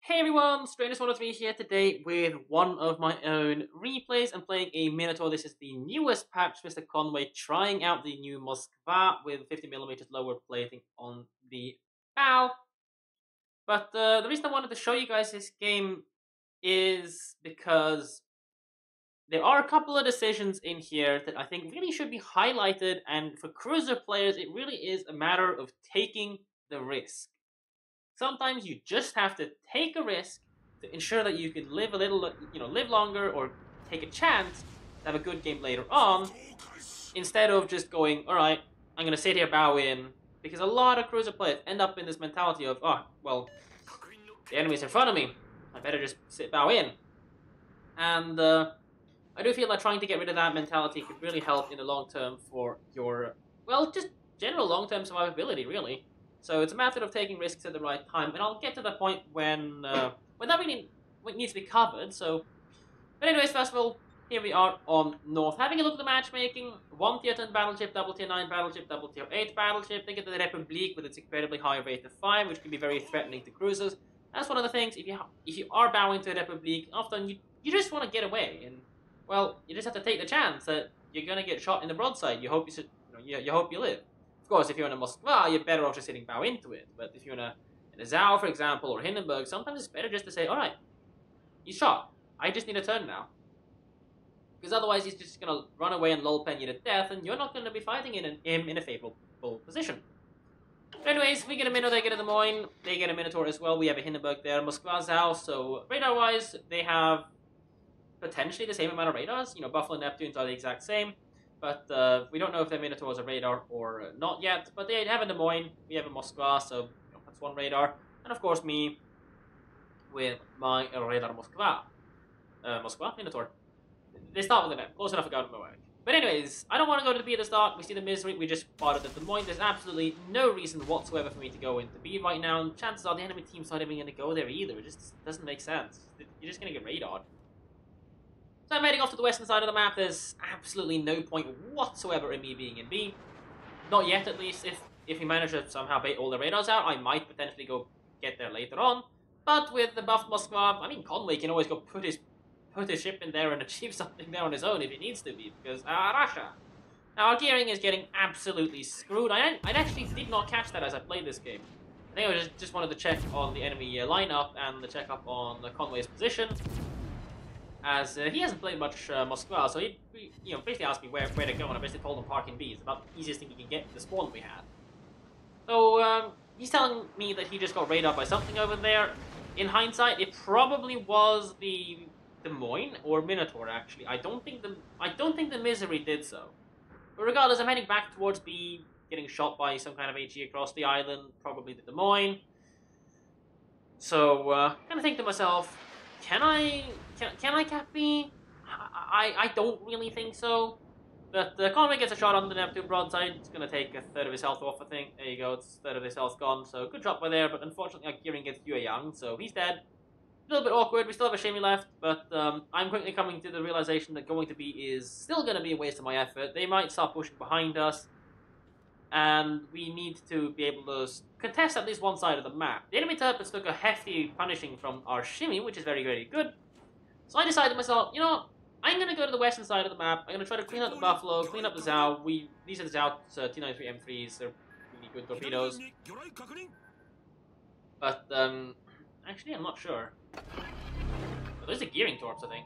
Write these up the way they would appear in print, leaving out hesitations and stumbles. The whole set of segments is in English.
Hey everyone, Stranus103 here today with one of my own replays. I'm playing a Minotaur. This is the newest patch, Mr. Conway, trying out the new Moskva with 50mm lower plating on the bow. But the reason I wanted to show you guys this game is because there are a couple of decisions in here that I think really should be highlighted, and for cruiser players, it really is a matter of taking the risk. Sometimes you just have to take a risk to ensure that you can live a little, live longer or take a chance to have a good game later on, instead of just going, all right, I'm going to sit here, bow in, because a lot of cruiser players end up in this mentality of, oh, well, the enemy's in front of me, I better just sit, bow in. And I do feel that trying to get rid of that mentality could really help in the long term for your, well, just general long-term survivability, really. So it's a matter of taking risks at the right time, and I'll get to the point when that really needs to be covered. So, but anyways, first of all, here we are on North, having a look at the matchmaking. 1 tier 10 battleship, double tier 9 battleship, double tier 8 battleship. They get the Republique with its incredibly high rate of 5, which can be very threatening to cruisers. That's one of the things. If you are bowing to the Republique, often you just want to get away, and well, you just have to take the chance that you're gonna get shot in the broadside. You hope you hope you live. Of course, if you're in a Moskva, you're better off just sitting bow into it. But if you're in a Zao, for example, or Hindenburg, sometimes it's better just to say, all right, he's shot. I just need a turn now. Because otherwise he's just going to run away and lull pen you to death, and you're not going to be fighting him in a favorable position. But anyways, we get a Minotaur, they get a Des Moines, they get a Minotaur as well. We have a Hindenburg there, Moskva, Zao. So radar-wise, they have potentially the same amount of radars. You know, Buffalo and Neptunes are the exact same. But we don't know if their Minotaur is a radar or not yet. But they have a Des Moines, we have a Moskva, so that's one radar. And of course me with my radar Moskva. Moskva? Minotaur. They start with an M. Close enough, I got my work. But anyways, I don't want to go to the B at the start. We see the misery. We just spotted the Des Moines. There's absolutely no reason whatsoever for me to go into B right now. And chances are the enemy team's not even going to go there either. It just doesn't make sense. You're just going to get radared. So I'm heading off to the western side of the map. There's absolutely no point whatsoever in me being in B. Not yet, at least. If we manage to somehow bait all the radars out, I might potentially go get there later on. But with the buffed Moskva, I mean, Conway can always go put his ship in there and achieve something there on his own if he needs to be, because Russia. Now, our gearing is getting absolutely screwed. I actually did not catch that as I played this game. I think I just wanted to check on the enemy lineup and the check up on Conway's position, as he hasn't played much Moskva, so he basically asked me where to go, and I basically told him park in B. It's about the easiest thing you can get to the spawn we had. So he's telling me that he just got radar by something over there. In hindsight, it probably was the Des Moines or Minotaur. Actually, I don't think the Misery did so. But regardless, I'm heading back towards B, getting shot by some kind of HE across the island, probably the Des Moines. So kind of think to myself, can I cap B? I don't really think so. But Conway gets a shot on the Neptune broadside. It's going to take a third of his health off, I think. There you go, it's a third of his health gone. So good shot by there, but unfortunately our gearing gets Yue Yang, so he's dead. A little bit awkward, we still have a shimmy left, but I'm quickly coming to the realization that going to B is still going to be a waste of my effort. They might start pushing behind us, and we need to be able to contest at least one side of the map. The enemy Turpets took a hefty punishing from our shimmy, which is very, very good. So I decided to myself, you know, I'm going to go to the western side of the map. I'm going to try to clean up the Buffalo, clean up the Zao. These are the Zao T93 M3s. They're really good torpedoes. But, actually, I'm not sure. Oh, those are gearing torps, I think.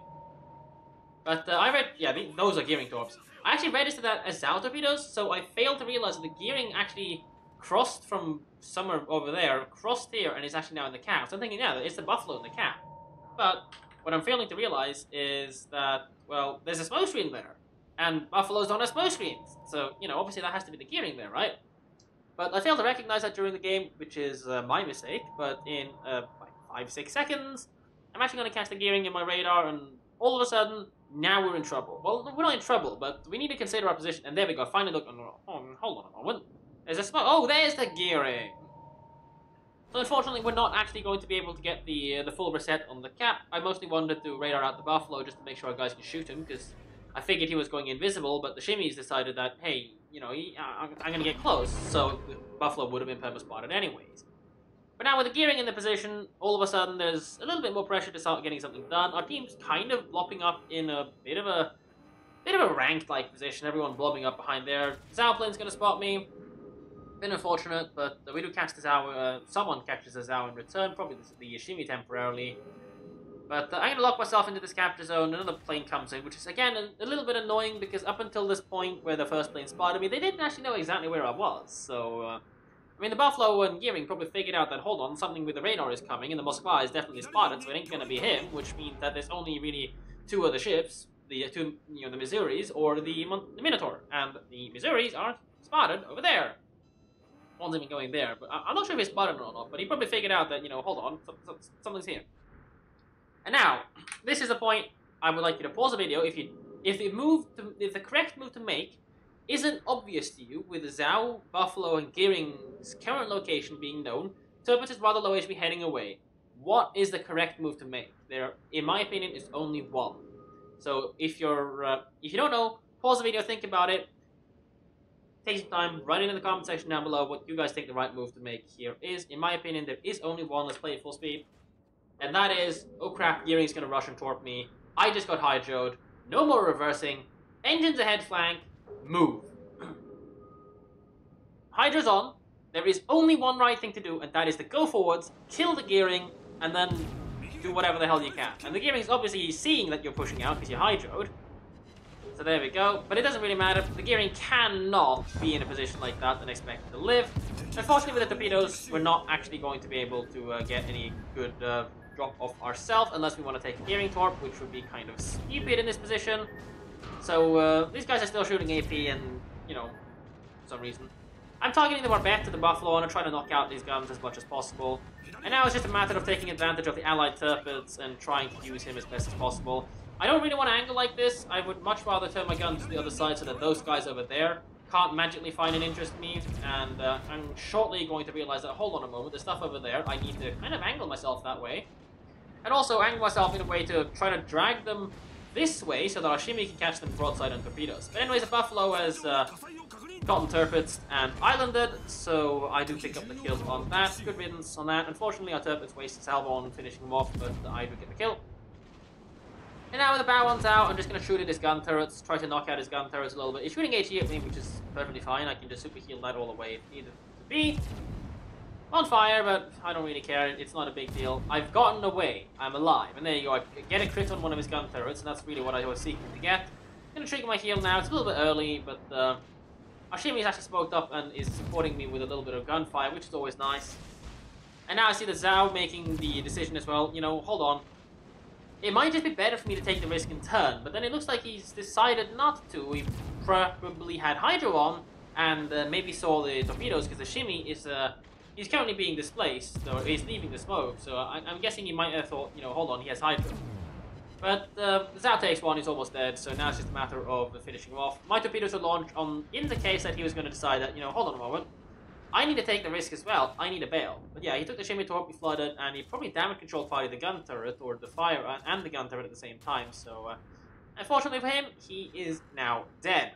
But I read, yeah, those are gearing torps. I actually registered that as Zao torpedoes, so I failed to realize that the gearing actually crossed from somewhere over there, crossed here, and is actually now in the cap. So I'm thinking, yeah, it's the Buffalo in the cap. But what I'm failing to realize is that, well, there's a smoke screen there, and Buffaloes don't have smoke screens. So, you know, obviously that has to be the gearing there, right? But I failed to recognize that during the game, which is my mistake. But in like 5-6 seconds, I'm actually going to catch the gearing in my radar, and all of a sudden, now we're in trouble. Well, we're not in trouble, but we need to consider our position. And there we go. Finally, look. Oh, hold on a moment. There's a smoke. Oh, there's the gearing. So unfortunately, we're not actually going to be able to get the full reset on the cap. I mostly wanted to radar out the Buffalo just to make sure our guys can shoot him, because I figured he was going invisible, but the shimmies decided that, hey, you know, I'm going to get close, so the Buffalo would have been perma-spotted anyways. But now with the gearing in the position, all of a sudden there's a little bit more pressure to start getting something done. Our team's kind of blopping up in a bit of a ranked-like position. Everyone blobbing up behind there. Zhao plane's going to spot me. Been unfortunate, but we do catch the Zhao. Someone catches the Zhao in return. Probably the Yoshimi temporarily. But I'm going to lock myself into this capture zone. Another plane comes in, which is, again, a little bit annoying because up until this point where the first plane spotted me, they didn't actually know exactly where I was. So, I mean, the Buffalo and Gearing probably figured out that, hold on, something with the radar is coming, and the Moskva is definitely spotted, so it ain't going to be him, which means that there's only really two other ships, the two, the Missouris, or the Minotaur. And the Missouris are spotted over there. One's even going there, but I'm not sure if he's spotted or not, but he probably figured out that, hold on, something's here. And now, this is the point I would like you to pause the video. If the correct move to make isn't obvious to you, with Zhao, Buffalo, and Gearing's current location being known, Turbot is rather low HP heading away. What is the correct move to make? There, in my opinion, is only one. So if you don't know, pause the video, think about it. Take some time, write it in the comment section down below what you guys think the right move to make here is. In my opinion, there is only one. Let's play it full speed. And that is, oh crap, Gearing's going to rush and torp me. I just got hydroed. No more reversing. Engines ahead flank. Move. Hydra's on. There is only one right thing to do, and that is to go forwards, kill the Gearing, and then do whatever the hell you can. And the Gearing's obviously seeing that you're pushing out because you're hydroed. So there we go. But it doesn't really matter. The Gearing cannot be in a position like that and expect to live. Unfortunately, with the torpedoes, we're not actually going to be able to get any good drop off ourselves unless we want to take a Gearing torp, which would be kind of stupid in this position. So these guys are still shooting AP and, for some reason. I'm targeting the Barbette to the Buffalo and I'm trying to knock out these guns as much as possible. And now it's just a matter of taking advantage of the allied turpets and trying to use him as best as possible. I don't really want to angle like this. I would much rather turn my gun to the other side so that those guys over there can't magically find and interest me. And I'm shortly going to realize that, hold on a moment, there's stuff over there. I need to kind of angle myself that way. And also angle myself in a way to try to drag them this way so that Ashimi can catch them broadside on torpedoes. But anyways, the Buffalo has gotten turpets and islanded, so I do pick up the kill on that. Good riddance on that. Unfortunately, our turpets waste salvo on finishing them off, but I do get the kill. And now when the bow one's out, I'm just going to shoot at his gun turrets, try to knock out his gun turrets a little bit. He's shooting HE at me, which is perfectly fine. I can just super heal that all the way if needed to be. On fire, but I don't really care. It's not a big deal. I've gotten away. I'm alive. And there you go. I get a crit on one of his gun turrets, and that's really what I was seeking to get. I'm going to trigger my heal now. It's a little bit early, but Ashimi is actually smoked up and is supporting me with a little bit of gunfire, which is always nice. And now I see the Zhao making the decision as well. Hold on. It might just be better for me to take the risk and turn, but then it looks like he's decided not to. He probably had Hydro on, and maybe saw the torpedoes, because the Shimmy is, he's currently being displaced, or he's leaving the smoke, so I'm guessing he might have thought, hold on, he has Hydro. But Zhao takes one, he's almost dead, so now it's just a matter of finishing him off. My torpedoes are launched in the case that he was going to decide that, hold on a moment, I need to take the risk as well. I need a bail. But yeah, he took the Shimmy torp, he flooded, and he probably damage controlled partly the gun turret, or the fire and the gun turret at the same time. So, unfortunately for him, he is now dead.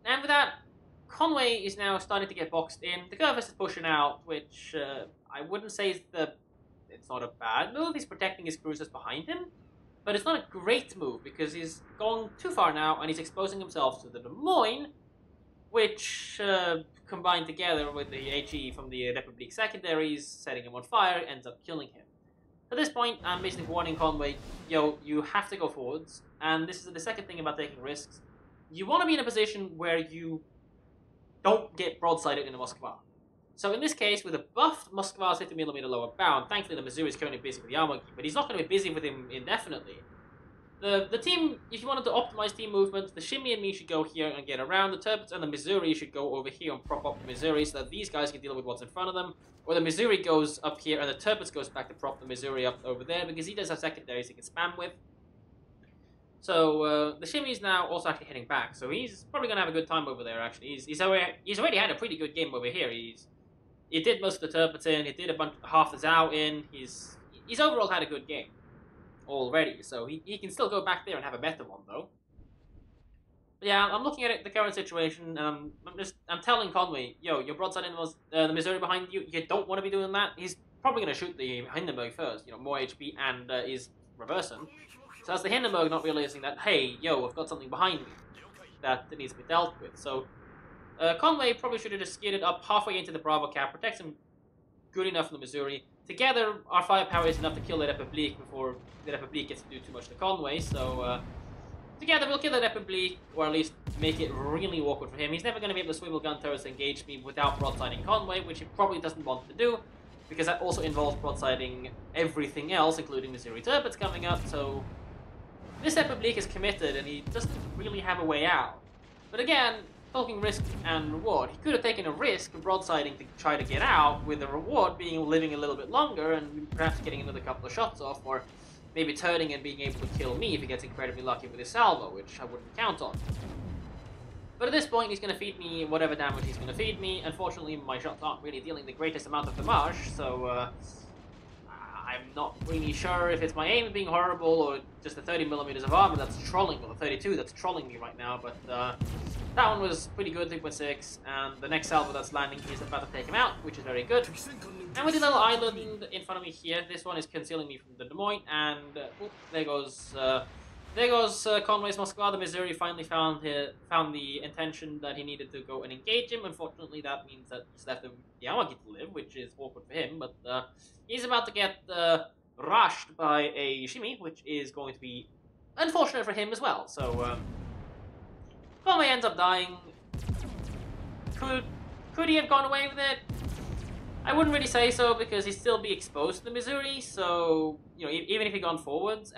And with that, Conway is now starting to get boxed in. The Curvis is pushing out, which I wouldn't say is it's not a bad move. He's protecting his cruisers behind him. But it's not a great move, because he's gone too far now, and he's exposing himself to the Des Moines, which, combined together with the HE from the Republic secondaries, setting him on fire, ends up killing him. At this point, I'm basically warning Conway, yo, you have to go forwards, and this is the second thing about taking risks. You want to be in a position where you don't get broadsided in a Moskva. So in this case, with a buffed Moskva's 50mm lower bound, thankfully the Missouri is currently busy with the armor key, but he's not going to be busy with him indefinitely. The team, if you wanted to optimize team movements, the Shimmy and me should go here and get around. The Turbets and the Missouri should go over here and prop up the Missouri so that these guys can deal with what's in front of them. Or the Missouri goes up here and the Turbets goes back to prop the Missouri up over there because he does have secondaries he can spam with. So the Shimmy is now also actually heading back, so he's probably going to have a good time over there actually. He's already had a pretty good game over here. He did most of the Turbets in, he did half the Zhao in, he's overall had a good game already, so he can still go back there and have a better one, though. But yeah, I'm looking at it, the current situation. I'm telling Conway, yo, your broadside in was the Missouri behind you. You don't want to be doing that. He's probably going to shoot the Hindenburg first. You know, more HP and is reversing. So that's the Hindenburg not realizing that, hey, yo, I've got something behind me that needs to be dealt with. So Conway probably should have just skidded up halfway into the Bravo cap, protects him good enough in the Missouri. Together, our firepower is enough to kill the Republique before the Republique gets to do too much to Conway. So together, we'll kill the Republique, or at least make it really awkward for him. He's never going to be able to swivel gun turrets to engage me without broadsiding Conway, which he probably doesn't want to do, because that also involves broadsiding everything else, including Missouri turrets coming up. So this Republique is committed, and he doesn't really have a way out. But again, talking risk and reward, he could have taken a risk of broadsiding to try to get out, with the reward being living a little bit longer and perhaps getting another couple of shots off, or maybe turning and being able to kill me if he gets incredibly lucky with his salvo, which I wouldn't count on. But at this point, he's going to feed me whatever damage he's going to feed me. Unfortunately, my shots aren't really dealing the greatest amount of damage, so I'm not really sure if it's my aim being horrible or just the 30mm of armor that's trolling, or the 32 that's trolling me right now, but that one was pretty good, 3.6, and the next salvo that's landing is about to take him out, which is very good. And with the little island in front of me here, this one is concealing me from the Des Moines, and there goes Conway's Moskva. The Missouri finally found the intention that he needed to go and engage him. Unfortunately, that means that he's left the Yamagi to live, which is awkward for him, but he's about to get rushed by a Shimi, which is going to be unfortunate for him as well. So Conway ends up dying. Could he have gone away with it? I wouldn't really say so, because he'd still be exposed to the Missouri, so, you know, even if he'd gone forwards,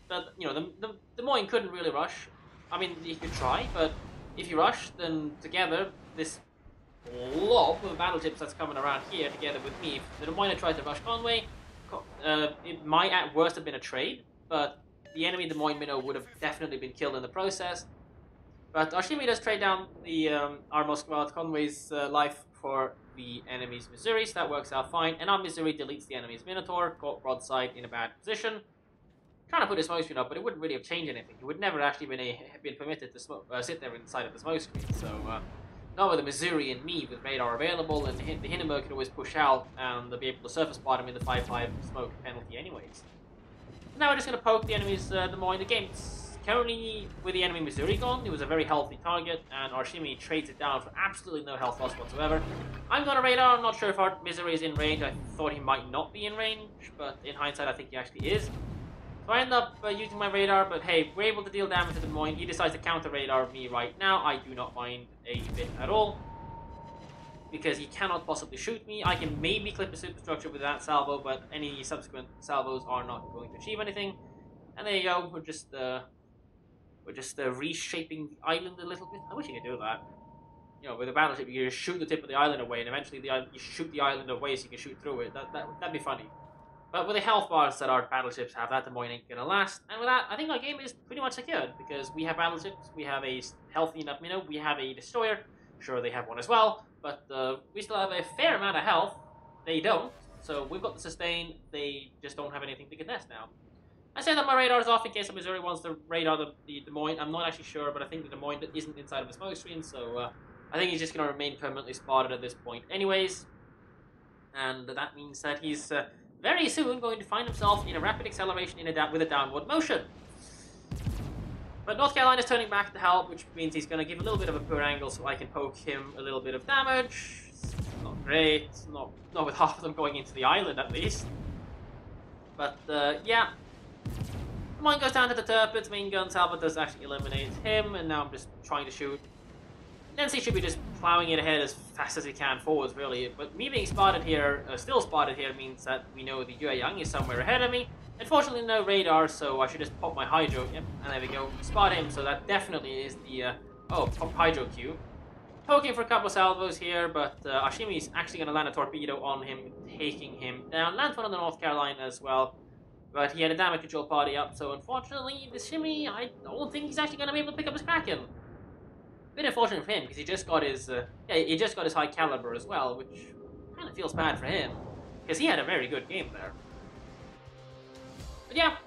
but, you know, the Des Moines couldn't really rush. I mean, he could try, but if he rushed, then together, this lob of battleships that's coming around here, together with me, if the Des Moines had tried to rush Conway, it might at worst have been a trade, but the enemy Des Moines minnow would have definitely been killed in the process. But Ashimi does trade down the our Moskva, Conway's life for the enemy's Missouri, so that works out fine. And our Missouri deletes the enemy's Minotaur, caught broadside in a bad position. Trying to put his smoke screen up, but it wouldn't really have changed anything. He would never actually been permitted to sit there inside of the smoke screen. So not with the Missouri and me with radar available, and the Hindenburg could always push out and be able to surface spot him in the 5-5 smoke penalty anyways. Now we're just going to poke the enemy's Des Moines. The game's currently, with the enemy Missouri gone, it was a very healthy target, and Arshimi trades it down for absolutely no health loss whatsoever. I'm on a radar, I'm not sure if our Missouri is in range. I thought he might not be in range, but in hindsight I think he actually is. So I end up using my radar, but hey, we're able to deal damage to Des Moines. He decides to counter radar me right now. I do not mind a bit at all, because he cannot possibly shoot me. I can maybe clip a superstructure with that salvo, but any subsequent salvos are not going to achieve anything. And there you go, we're just reshaping the island a little bit. I wish you could do that. You know, with a battleship, you just shoot the tip of the island away, and eventually you shoot the island away so you can shoot through it. That'd be funny. But with the health bars that our battleships have, that Des Moines ain't gonna last. And with that, I think our game is pretty much secured, because we have battleships, we have a healthy enough minnow, we have a destroyer. Sure, they have one as well, but we still have a fair amount of health. They don't, so we've got the sustain. They just don't have anything to contest now. I say that my radar is off in case the Missouri wants to radar the Des Moines. I'm not actually sure, but I think the Des Moines isn't inside of the smoke screen, so I think he's just going to remain permanently spotted at this point anyways. And that means that he's very soon going to find himself in a rapid acceleration with a downward motion. But North Carolina is turning back to help, which means he's going to give a little bit of a poor angle so I can poke him a little bit of damage. It's not great, not with half of them going into the island at least. But yeah. Mine goes down to the turpets, main gun salvo does actually eliminate him, and now I'm just trying to shoot. Nancy should be just plowing it ahead as fast as he can forwards, really. But me being spotted here, still spotted here, means that we know the Yue Yang is somewhere ahead of me. Unfortunately, no radar, so I should just pop my hydro. Yep, and there we go. Spot him, so that definitely is the, pop hydro Q. Poking for a couple of salvos here, but Ashimi is actually going to land a torpedo on him, taking him down. Lands one on the North Carolina as well. But he had a damage control party up, so unfortunately, the Shimmy, I don't think he's actually going to be able to pick up his Kraken. A bit unfortunate for him, because he just got his, he just got his high caliber as well, which kind of feels bad for him, because he had a very good game there. But yeah,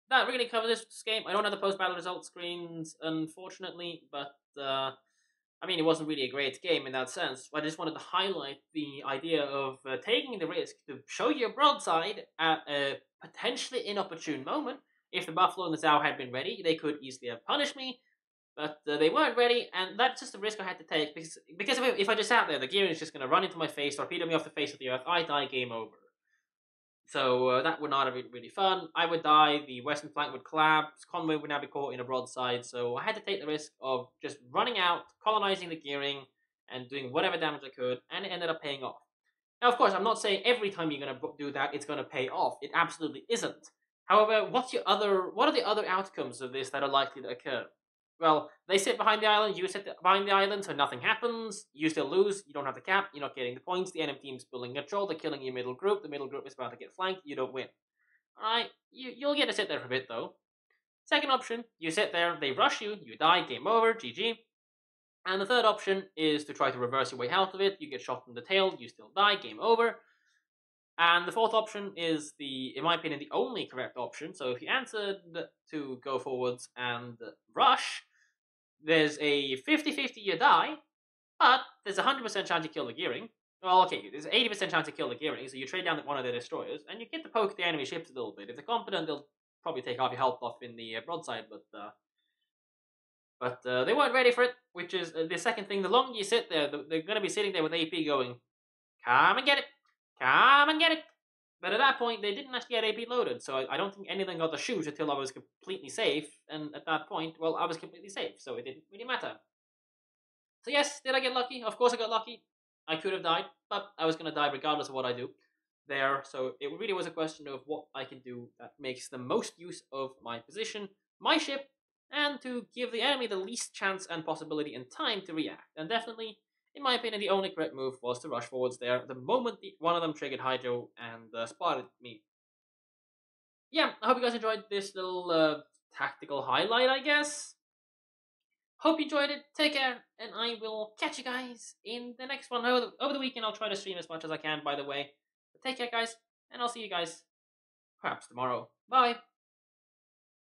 that really covers this game. I don't have the post-battle results screens, unfortunately, but I mean, it wasn't really a great game in that sense. I just wanted to highlight the idea of taking the risk to show your broadside at a potentially inopportune moment. If the Buffalo and the Zao had been ready, they could easily have punished me, but they weren't ready, and that's just the risk I had to take because if I just sat there, the gear is just going to run into my face, torpedo me off the face of the earth. I die, game over. So that would not have been really fun. I would die, the western flank would collapse, Conway would now be caught in a broadside, so I had to take the risk of just running out, colonizing the gearing, and doing whatever damage I could, and it ended up paying off. Now, of course, I'm not saying every time you're going to do that, it's going to pay off. It absolutely isn't. However, what are the other outcomes of this that are likely to occur? Well, they sit behind the island, you sit behind the island, so nothing happens. You still lose, you don't have the cap, you're not getting the points, the enemy team's building control, they're killing your middle group, the middle group is about to get flanked, you don't win. Alright, you'll get to sit there for a bit though. Second option, you sit there, they rush you, you die, game over, GG. And the third option is to try to reverse your way out of it, you get shot in the tail, you still die, game over. And the fourth option is in my opinion, the only correct option. So if you answered to go forwards and rush, there's a 50-50 you die, but there's a 100% chance you kill the gearing. Well, okay, there's an 80% chance you kill the gearing, so you trade down one of their destroyers, and you get to poke the enemy ships a little bit. If they're competent, they'll probably take half your health off in the broadside, but they weren't ready for it, which is the second thing. The longer you sit there, they're going to be sitting there with AP going, come and get it, come and get it. But at that point, they didn't actually get AP loaded, so I don't think anything got to shoot until I was completely safe. And at that point, well, I was completely safe, so it didn't really matter. So yes, did I get lucky? Of course I got lucky. I could have died, but I was going to die regardless of what I do there. So it really was a question of what I can do that makes the most use of my position, my ship, and to give the enemy the least chance and possibility and time to react. And definitely, in my opinion, the only correct move was to rush forwards there the moment one of them triggered Hydro and spotted me. Yeah, I hope you guys enjoyed this little tactical highlight, I guess. Hope you enjoyed it. Take care, and I will catch you guys in the next one. Over the weekend, I'll try to stream as much as I can, by the way. But take care, guys, and I'll see you guys perhaps tomorrow. Bye.